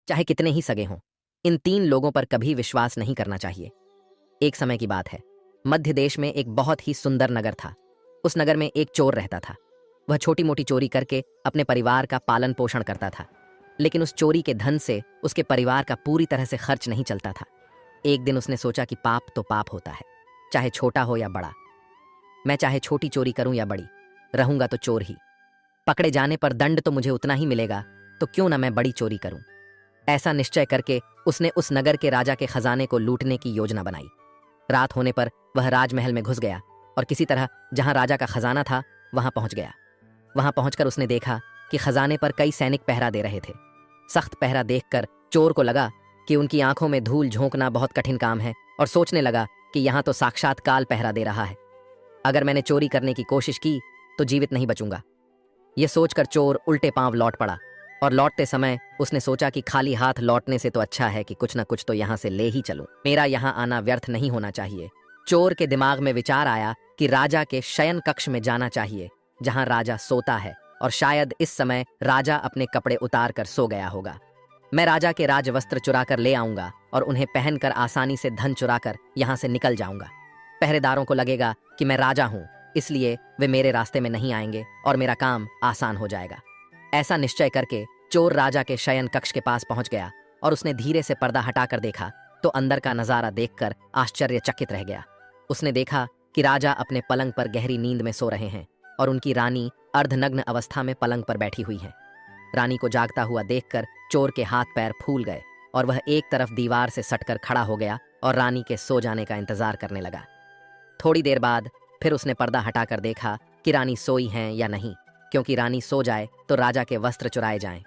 चाहे कितने ही सगे हों। इन 3 लोगों पर कभी विश्वास नहीं करना चाहिए। एक समय की बात है। मध्य देश में एक बहुत ही सुंदर नगर था। उस नगर में एक चोर रहता था। वह छोटी-मोटी चोरी करके अपने परिवार का पालन-पोषण करता था। लेकिन उस चोरी के धन से उसके परिवार का पूरी तरह से खर्च नहीं चलता था। एक दिन उसने सोचा कि पाप तो पाप होता है, चाहे छोटा हो या बड़ा। मैं चाहे छोटी चोरी करूं या बड़ी, रहूंगा तो चोर ही। पकड़े जाने पर दंड तो मुझे उतना ही मिलेगा, तो क्यों ना मैं बड़ी चोरी करूं। ऐसा निश्चय करके उसने उस नगर के राजा के खजाने को लूटने की योजना बनाई। रात होने पर वह राजमहल में घुस गया और किसी तरह जहां राजा का खजाना था वहां पहुंच गया। वहां पहुंचकर उसने देखा कि खजाने पर कई सैनिक पहरा दे रहे थे। सख्त पहरा देखकर चोर को लगा कि उनकी आंखों में धूल झोंकना बहुत कठिन काम है और सोचने लगा कि यहां तो साक्षात काल पहरा दे रहा है। अगर मैंने चोरी करने की कोशिश की तो जीवित नहीं बचूंगा। यह सोचकर चोर उल्टे पांव लौट पड़ा और लौटते समय उसने सोचा कि खाली हाथ लौटने से तो अच्छा है कि कुछ न कुछ तो यहां से ले ही चलूं। मेरा यहां आना व्यर्थ नहीं होना चाहिए। चोर के दिमाग में विचार आया कि राजा के शयन कक्ष में जाना चाहिए, जहां राजा सोता है, और शायद इस समय राजा अपने कपड़े उतार कर सो गया होगा। मैं राजा के राजवस्त्र चुराकर ले आऊंगा और उन्हें पहनकर आसानी से धन चुराकर यहां से निकल जाऊंगा। पहरेदारों को लगेगा कि मैं राजा हूं, इसलिए वे मेरे रास्ते में नहीं आएंगे और मेरा काम आसान हो जाएगा। ऐसा निश्चय करके चोर राजा के शयन कक्ष के पास पहुंच गया और उसने धीरे से पर्दा हटाकर देखा तो अंदर का नजारा देखकर आश्चर्यचकित रह गया। उसने देखा कि राजा अपने पलंग पर गहरी नींद में सो रहे हैं और उनकी रानी अर्धनग्न अवस्था में पलंग पर बैठी हुई है। रानी को जागता हुआ देखकर चोर के हाथ पैर फूल गए और वह एक तरफ दीवार से सटकर खड़ा हो गया और रानी के सो जाने का इंतजार करने लगा। थोड़ी देर बाद फिर उसने पर्दा हटाकर देखा कि रानी सोई हैं या नहीं, क्योंकि रानी सो जाए तो राजा के वस्त्र चुराए जाएं।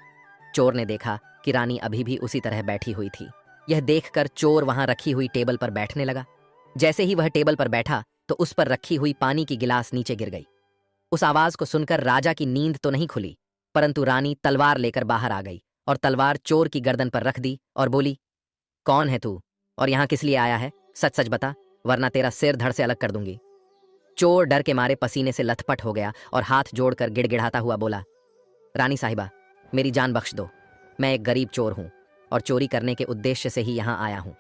चोर ने देखा कि रानी अभी भी उसी तरह बैठी हुई थी। यह देखकर चोर वहां रखी हुई टेबल पर बैठने लगा। जैसे ही वह टेबल पर बैठा तो उस पर रखी हुई पानी की गिलास नीचे गिर गई। उस आवाज को सुनकर राजा की नींद तो नहीं खुली, परंतु रानी तलवार लेकर बाहर आ गई और तलवार चोर की गर्दन पर रख दी और बोली, कौन है तू और यहाँ किस लिए आया है? सच सच बता, वरना तेरा सिर धड़ से अलग कर दूंगी। चोर डर के मारे पसीने से लथपथ हो गया और हाथ जोड़कर गिड़गिड़ाता हुआ बोला, रानी साहिबा, मेरी जान बख्श दो। मैं एक गरीब चोर हूं और चोरी करने के उद्देश्य से ही यहां आया हूं।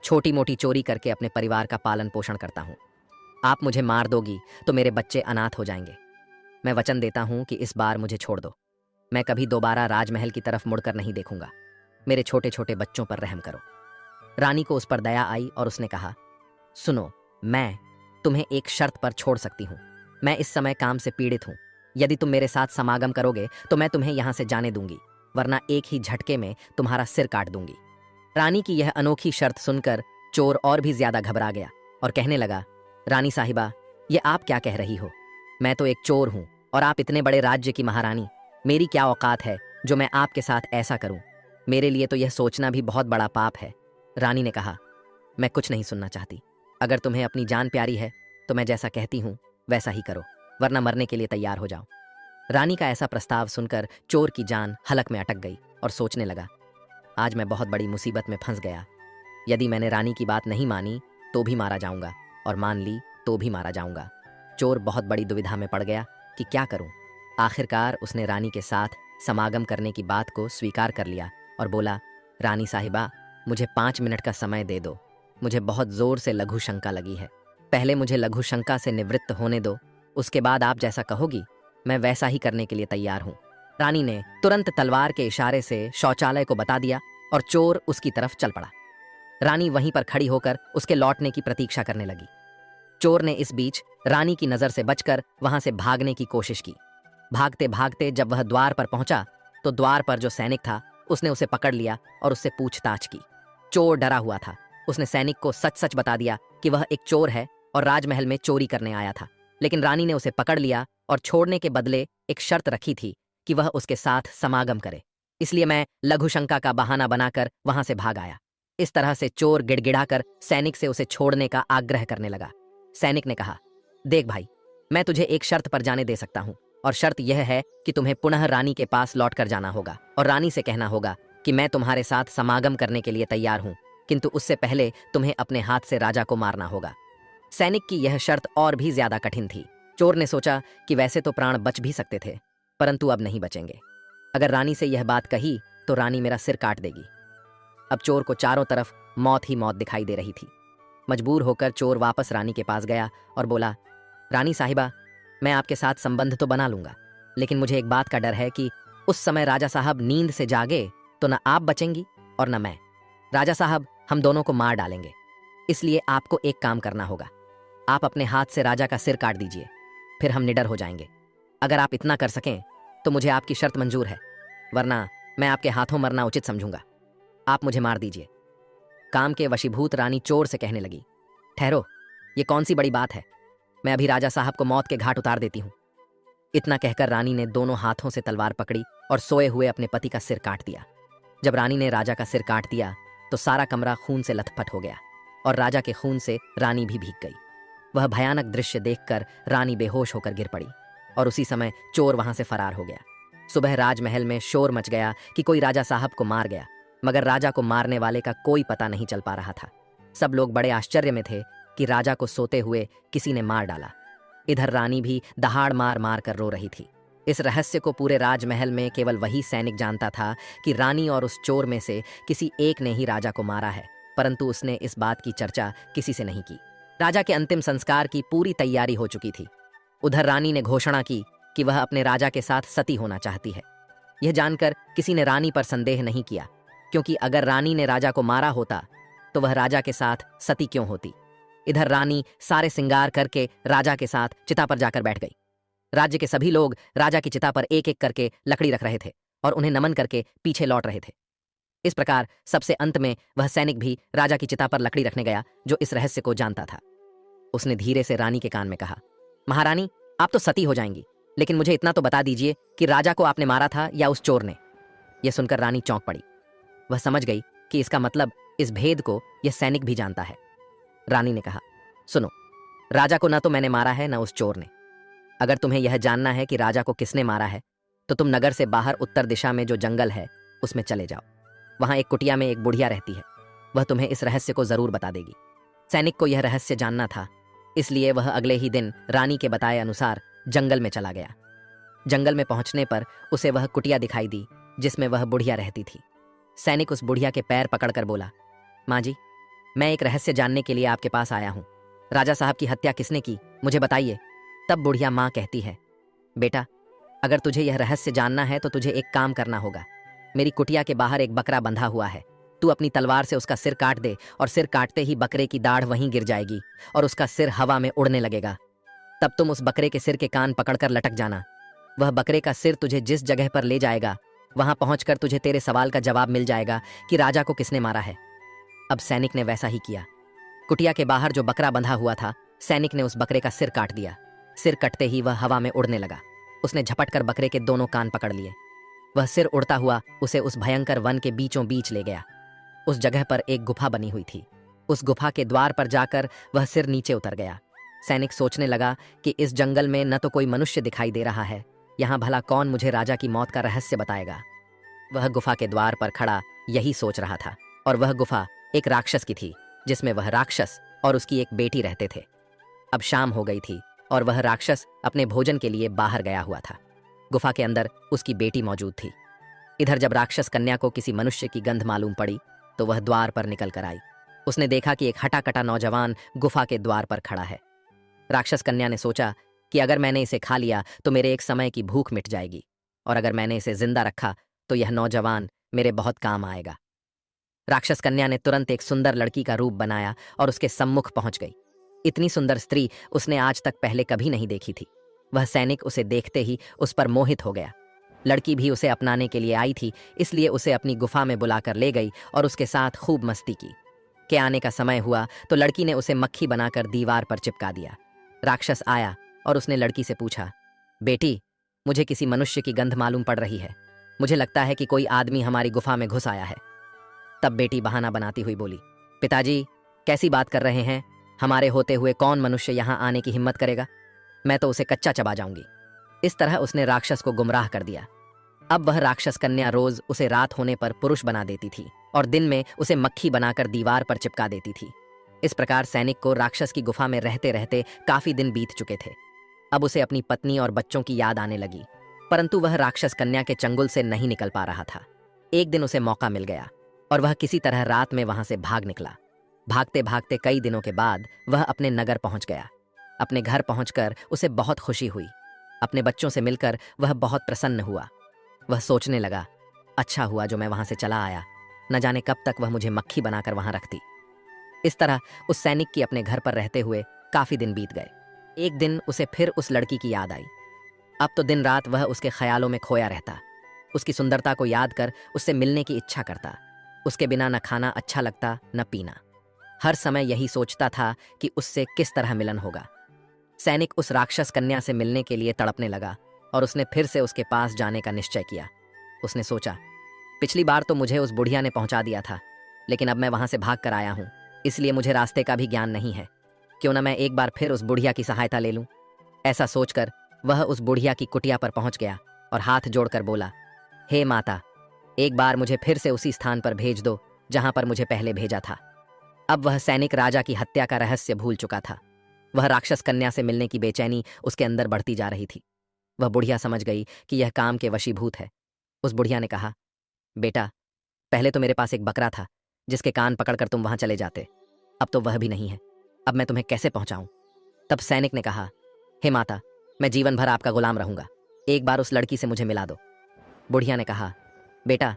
छोटी मोटी चोरी करके अपने परिवार का पालन पोषण करता हूं। आप मुझे मार दोगी तो मेरे बच्चे अनाथ हो जाएंगे। मैं वचन देता हूं कि इस बार मुझे छोड़ दो। मैं कभी दोबारा राजमहल की तरफ मुड़कर नहीं देखूंगा। मेरे छोटे छोटे बच्चों पर रहम करो। रानी को उस पर दया आई और उसने कहा, सुनो, मैं तुम्हें एक शर्त पर छोड़ सकती हूँ। मैं इस समय काम से पीड़ित हूँ। यदि तुम मेरे साथ समागम करोगे तो मैं तुम्हें यहाँ से जाने दूंगी, वरना एक ही झटके में तुम्हारा सिर काट दूंगी। रानी की यह अनोखी शर्त सुनकर चोर और भी ज्यादा घबरा गया और कहने लगा, रानी साहिबा, ये आप क्या कह रही हो? मैं तो एक चोर हूँ और आप इतने बड़े राज्य की महारानी। मेरी क्या औकात है जो मैं आपके साथ ऐसा करूं? मेरे लिए तो यह सोचना भी बहुत बड़ा पाप है। रानी ने कहा, मैं कुछ नहीं सुनना चाहती। अगर तुम्हें अपनी जान प्यारी है तो मैं जैसा कहती हूँ वैसा ही करो, वरना मरने के लिए तैयार हो जाओ। रानी का ऐसा प्रस्ताव सुनकर चोर की जान हलक में अटक गई और सोचने लगा, आज मैं बहुत बड़ी मुसीबत में फंस गया। यदि मैंने रानी की बात नहीं मानी तो भी मारा जाऊंगा और मान ली तो भी मारा जाऊंगा। चोर बहुत बड़ी दुविधा में पड़ गया कि क्या करूं। आखिरकार उसने रानी के साथ समागम करने की बात को स्वीकार कर लिया और बोला, रानी साहिबा, मुझे 5 मिनट का समय दे दो। मुझे बहुत जोर से लघु शंका लगी है। पहले मुझे लघु शंका से निवृत्त होने दो, उसके बाद आप जैसा कहोगी मैं वैसा ही करने के लिए तैयार हूँ। रानी ने तुरंत तलवार के इशारे से शौचालय को बता दिया और चोर उसकी तरफ चल पड़ा। रानी वहीं पर खड़ी होकर उसके लौटने की प्रतीक्षा करने लगी। चोर ने इस बीच रानी की नजर से बचकर वहां से भागने की कोशिश की। भागते भागते जब वह द्वार पर पहुंचा तो द्वार पर जो सैनिक था उसने उसे पकड़ लिया और उससे पूछताछ की। चोर डरा हुआ था। उसने सैनिक को सच सच बता दिया कि वह एक चोर है और राजमहल में चोरी करने आया था। लेकिन रानी ने उसे पकड़ लिया और छोड़ने के बदले एक शर्त रखी थी कि वह उसके साथ समागम करे। इसलिए मैं लघु शंका का बहाना बनाकर वहां से भाग आया। इस तरह से चोर गिड़गिड़ाकर सैनिक से उसे छोड़ने का आग्रह करने लगा। सैनिक ने कहा, देख भाई, मैं तुझे एक शर्त पर जाने दे सकता हूँ और शर्त यह है कि तुम्हें पुनः रानी के पास लौट कर जाना होगा और रानी से कहना होगा कि मैं तुम्हारे साथ समागम करने के लिए तैयार हूँ, किंतु उससे पहले तुम्हें अपने हाथ से राजा को मारना होगा। सैनिक की यह शर्त और भी ज्यादा कठिन थी। चोर ने सोचा कि वैसे तो प्राण बच भी सकते थे, परंतु अब नहीं बचेंगे। अगर रानी से यह बात कही तो रानी मेरा सिर काट देगी। अब चोर को चारों तरफ मौत ही मौत दिखाई दे रही थी। मजबूर होकर चोर वापस रानी के पास गया और बोला, रानी साहिबा, मैं आपके साथ संबंध तो बना लूंगा, लेकिन मुझे एक बात का डर है कि उस समय राजा साहब नींद से जागे तो न आप बचेंगी और न मैं। राजा साहब हम दोनों को मार डालेंगे, इसलिए आपको एक काम करना होगा। आप अपने हाथ से राजा का सिर काट दीजिए, फिर हम निडर हो जाएंगे। अगर आप इतना कर सकें तो मुझे आपकी शर्त मंजूर है, वरना मैं आपके हाथों मरना उचित समझूंगा। आप मुझे मार दीजिए। काम के वशीभूत रानी चोर से कहने लगी, ठहरो, ये कौन सी बड़ी बात है, मैं अभी राजा साहब को मौत के घाट उतार देती हूं। इतना कहकर रानी ने दोनों हाथों से तलवार पकड़ी और सोए हुए अपने पति का सिर काट दिया। जब रानी ने राजा का सिर काट दिया तो सारा कमरा खून से लथपथ हो गया और राजा के खून से रानी भी भीग गई। वह भयानक दृश्य देखकर रानी बेहोश होकर गिर पड़ी और उसी समय चोर वहां से फरार हो गया। सुबह राजमहल में शोर मच गया कि कोई राजा साहब को मार गया, मगर राजा को मारने वाले का कोई पता नहीं चल पा रहा था। सब लोग बड़े आश्चर्य में थे कि राजा को सोते हुए किसी ने मार डाला। इधर रानी भी दहाड़ मार मार कर रो रही थी। इस रहस्य को पूरे राजमहल में केवल वही सैनिक जानता था कि रानी और उस चोर में से किसी एक ने ही राजा को मारा है, परंतु उसने इस बात की चर्चा किसी से नहीं की। राजा के अंतिम संस्कार की पूरी तैयारी हो चुकी थी। उधर रानी ने घोषणा की कि वह अपने राजा के साथ सती होना चाहती है। यह जानकर किसी ने रानी पर संदेह नहीं किया, क्योंकि अगर रानी ने राजा को मारा होता तो वह राजा के साथ सती क्यों होती। इधर रानी सारे श्रृंगार करके राजा के साथ चिता पर जाकर बैठ गई। राज्य के सभी लोग राजा की चिता पर एक एक करके लकड़ी रख रहे थे और उन्हें नमन करके पीछे लौट रहे थे। इस प्रकार सबसे अंत में वह सैनिक भी राजा की चिता पर लकड़ी रखने गया जो इस रहस्य को जानता था। उसने धीरे से रानी के कान में कहा, महारानी, आप तो सती हो जाएंगी, लेकिन मुझे इतना तो बता दीजिए कि राजा को आपने मारा था या उस चोर ने। यह सुनकर रानी चौंक पड़ी। वह समझ गई कि इसका मतलब इस भेद को यह सैनिक भी जानता है। रानी ने कहा, सुनो, राजा को न तो मैंने मारा है न उस चोर ने। अगर तुम्हें यह जानना है कि राजा को किसने मारा है तो तुम नगर से बाहर उत्तर दिशा में जो जंगल है उसमें चले जाओ। वहां एक कुटिया में एक बुढ़िया रहती है, वह तुम्हें इस रहस्य को जरूर बता देगी। सैनिक को यह रहस्य जानना था, इसलिए वह अगले ही दिन रानी के बताए अनुसार जंगल में चला गया। जंगल में पहुंचने पर उसे वह कुटिया दिखाई दी जिसमें वह बुढ़िया रहती थी। सैनिक उस बुढ़िया के पैर पकड़कर बोला, माँ जी, मैं एक रहस्य जानने के लिए आपके पास आया हूं। राजा साहब की हत्या किसने की, मुझे बताइए। तब बुढ़िया माँ कहती है, बेटा, अगर तुझे यह रहस्य जानना है तो तुझे एक काम करना होगा। मेरी कुटिया के बाहर एक बकरा बंधा हुआ है, तू अपनी तलवार से उसका सिर काट दे और सिर काटते ही बकरे की दाढ़ वहीं गिर जाएगी और उसका सिर हवा में उड़ने लगेगा। तब तुम उस बकरे के सिर के कान पकड़कर लटक जाना। वह बकरे का सिर तुझे जिस जगह पर ले जाएगा वहां पहुंचकर तुझे तेरे सवाल का जवाब मिल जाएगा कि राजा को किसने मारा है। अब सैनिक ने वैसा ही किया। कुटिया के बाहर जो बकरा बंधा हुआ था, सैनिक ने उस बकरे का सिर काट दिया। सिर कटते ही वह हवा में उड़ने लगा। उसने झपट कर बकरे के दोनों कान पकड़ लिए। वह सिर उड़ता हुआ उसे उस भयंकर वन के बीचों बीच ले गया। उस जगह पर एक गुफा बनी हुई थी। उस गुफा के द्वार पर जाकर वह सिर नीचे उतर गया। सैनिक सोचने लगा कि इस जंगल में न तो कोई मनुष्य दिखाई दे रहा है, यहाँ भला कौन मुझे राजा की मौत का रहस्य बताएगा। वह गुफा के द्वार पर खड़ा यही सोच रहा था, और वह गुफा एक राक्षस की थी जिसमें वह राक्षस और उसकी एक बेटी रहते थे। अब शाम हो गई थी और वह राक्षस अपने भोजन के लिए बाहर गया हुआ था। गुफा के अंदर उसकी बेटी मौजूद थी। इधर जब राक्षस कन्या को किसी मनुष्य की गंध मालूम पड़ी तो वह द्वार पर निकल कर आई। उसने देखा कि एक हटा कटा नौजवान गुफा के द्वार पर खड़ा है। राक्षस कन्या ने सोचा कि अगर मैंने इसे खा लिया तो मेरे एक समय की भूख मिट जाएगी, और अगर मैंने इसे जिंदा रखा तो यह नौजवान मेरे बहुत काम आएगा। राक्षस कन्या ने तुरंत एक सुंदर लड़की का रूप बनाया और उसके सम्मुख पहुंच गई। इतनी सुंदर स्त्री उसने आज तक पहले कभी नहीं देखी थी। वह सैनिक उसे देखते ही उस पर मोहित हो गया। लड़की भी उसे अपनाने के लिए आई थी, इसलिए उसे अपनी गुफा में बुलाकर ले गई और उसके साथ खूब मस्ती की। के आने का समय हुआ तो लड़की ने उसे मक्खी बनाकर दीवार पर चिपका दिया। राक्षस आया और उसने लड़की से पूछा, बेटी, मुझे किसी मनुष्य की गंध मालूम पड़ रही है। मुझे लगता है कि कोई आदमी हमारी गुफा में घुस आया है। तब बेटी बहाना बनाती हुई बोली, पिताजी, कैसी बात कर रहे हैं? हमारे होते हुए कौन मनुष्य यहाँ आने की हिम्मत करेगा? मैं तो उसे कच्चा चबा जाऊंगी। इस तरह उसने राक्षस को गुमराह कर दिया। अब वह राक्षस कन्या रोज उसे रात होने पर पुरुष बना देती थी और दिन में उसे मक्खी बनाकर दीवार पर चिपका देती थी। इस प्रकार सैनिक को राक्षस की गुफा में रहते रहते काफी दिन बीत चुके थे। अब उसे अपनी पत्नी और बच्चों की याद आने लगी, परंतु वह राक्षस कन्या के चंगुल से नहीं निकल पा रहा था। एक दिन उसे मौका मिल गया। और वह किसी तरह रात में वहां से भाग निकला। भागते भागते कई दिनों के बाद वह अपने नगर पहुंच गया। अपने घर पहुंचकर उसे बहुत खुशी हुई। अपने बच्चों से मिलकर वह बहुत प्रसन्न हुआ। वह सोचने लगा, अच्छा हुआ जो मैं वहां से चला आया, न जाने कब तक वह मुझे मक्खी बनाकर वहां रखती। इस तरह उस सैनिक की अपने घर पर रहते हुए काफी दिन बीत गए। एक दिन उसे फिर उस लड़की की याद आई। अब तो दिन रात वह उसके ख्यालों में खोया रहता। उसकी सुंदरता को याद कर उससे मिलने की इच्छा करता। उसके बिना न खाना अच्छा लगता न पीना। हर समय यही सोचता था कि उससे किस तरह मिलन होगा। सैनिक उस राक्षस कन्या से मिलने के लिए तड़पने लगा और उसने फिर से उसके पास जाने का निश्चय किया। उसने सोचा, पिछली बार तो मुझे उस बुढ़िया ने पहुंचा दिया था, लेकिन अब मैं वहां से भाग कर आया हूं, इसलिए मुझे रास्ते का भी ज्ञान नहीं है। क्यों ना मैं एक बार फिर उस बुढ़िया की सहायता ले लूं। ऐसा सोचकर वह उस बुढ़िया की कुटिया पर पहुंच गया और हाथ जोड़कर बोला, हे माता, एक बार मुझे फिर से उसी स्थान पर भेज दो जहां पर मुझे पहले भेजा था। अब वह सैनिक राजा की हत्या का रहस्य भूल चुका था। वह राक्षस कन्या से मिलने की बेचैनी उसके अंदर बढ़ती जा रही थी। वह बुढ़िया समझ गई कि यह काम के वशीभूत है। उस बुढ़िया ने कहा, बेटा, पहले तो मेरे पास एक बकरा था जिसके कान पकड़कर तुम वहां चले जाते, अब तो वह भी नहीं है। अब मैं तुम्हें कैसे पहुंचाऊं? तब सैनिक ने कहा, हे माता, मैं जीवन भर आपका गुलाम रहूंगा, एक बार उस लड़की से मुझे मिला दो। बुढ़िया ने कहा, बेटा,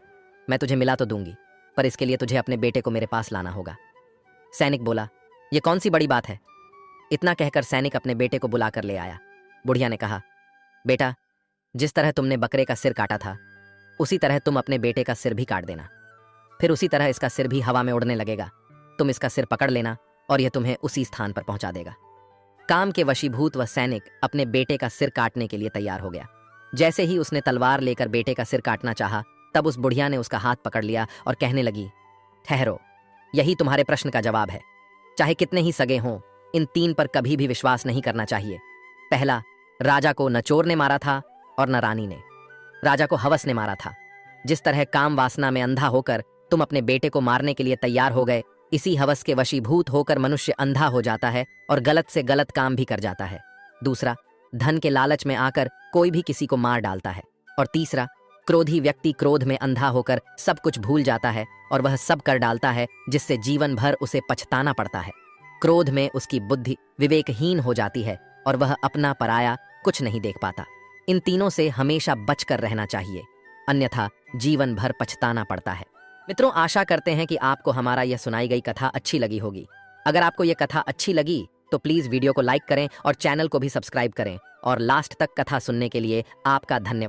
मैं तुझे मिला तो दूंगी, पर इसके लिए तुझे अपने बेटे को मेरे पास लाना होगा। सैनिक बोला, यह कौन सी बड़ी बात है? इतना कहकर सैनिक अपने बेटे को बुलाकर ले आया। बुढ़िया ने कहा, बेटा, जिस तरह तुमने बकरे का सिर काटा था, उसी तरह तुम अपने बेटे का सिर भी काट देना। फिर उसी तरह इसका सिर भी हवा में उड़ने लगेगा। तुम इसका सिर पकड़ लेना और यह तुम्हें उसी स्थान पर पहुंचा देगा। काम के वशीभूत वह सैनिक अपने बेटे का सिर काटने के लिए तैयार हो गया। जैसे ही उसने तलवार लेकर बेटे का सिर काटना चाहा, तब उस बुढ़िया ने उसका हाथ पकड़ लिया और कहने लगी, ठहरो, यही तुम्हारे प्रश्न का जवाब है। चाहे कितने ही सगे हों, इन तीन पर कभी भी विश्वास नहीं करना चाहिए। पहला, राजा को न चोर ने मारा था और न रानी ने। राजा को हवस ने मारा था। जिस तरह काम वासना में अंधा होकर तुम अपने बेटे को मारने के लिए तैयार हो गए, इसी हवस के वशीभूत होकर मनुष्य अंधा हो जाता है और गलत से गलत काम भी कर जाता है। दूसरा, धन के लालच में आकर कोई भी किसी को मार डालता है। और तीसरा, क्रोधी व्यक्ति क्रोध में अंधा होकर सब कुछ भूल जाता है और वह सब कर डालता है जिससे जीवन भर उसे पछताना पड़ता है। क्रोध में उसकी बुद्धि विवेकहीन हो जाती है और वह अपना पराया कुछ नहीं देख पाता। इन तीनों से हमेशा बचकर रहना चाहिए, अन्यथा जीवन भर पछताना पड़ता है। मित्रों, आशा करते हैं कि आपको हमारा यह सुनाई गई कथा अच्छी लगी होगी। अगर आपको यह कथा अच्छी लगी तो प्लीज वीडियो को लाइक करें और चैनल को भी सब्सक्राइब करें। और लास्ट तक कथा सुनने के लिए आपका धन्यवाद।